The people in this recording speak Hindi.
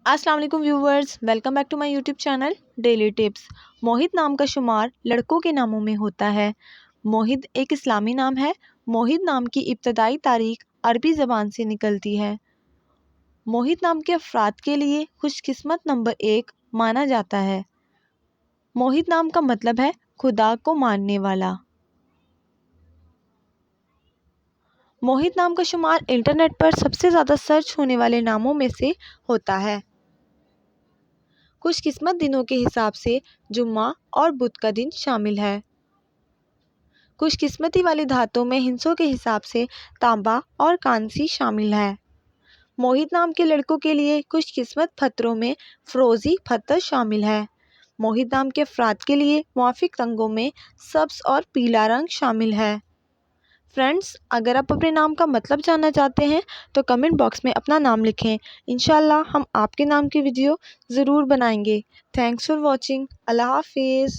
अस्सलाम वालेकुम viewers, welcome back to my YouTube channel daily tips. Mohit नाम का शुमार लड़कों के नामों में होता है। मोहित एक इस्लामी नाम है। मोहित नाम की इब्तदाई तारीख अरबी ज़बान से निकलती है। मोहित नाम के अफराद के लिए खुशकिस्मत नंबर 1 माना जाता है। मोहित नाम का मतलब है खुदा को मानने वाला। मोहित नाम का शुमार इंटरनेट पर सबसे ज़्यादा सर्च होने वाले नामों में से होता है। खुशकिस्मत दिनों के हिसाब से जुम्मा और बुध का दिन शामिल है। खुशकिस्मती वाली धातुओं में हिंसों के हिसाब से तांबा और कांसी शामिल है। मोहित नाम के लड़कों के लिए खुशकिस्मत पत्थरों में फ़िरोज़ी पत्थर शामिल है। मोहित नाम के अफराद के लिए मुआफ़िक रंगों में सब्ज़ और पीला रंग शामिल है। फ्रेंड्स, अगर आप अपने नाम का मतलब जानना चाहते हैं तो कमेंट बॉक्स में अपना नाम लिखें। इंशाल्लाह हम आपके नाम की वीडियो ज़रूर बनाएंगे। Thanks for watching. अल्लाह हाफिज़।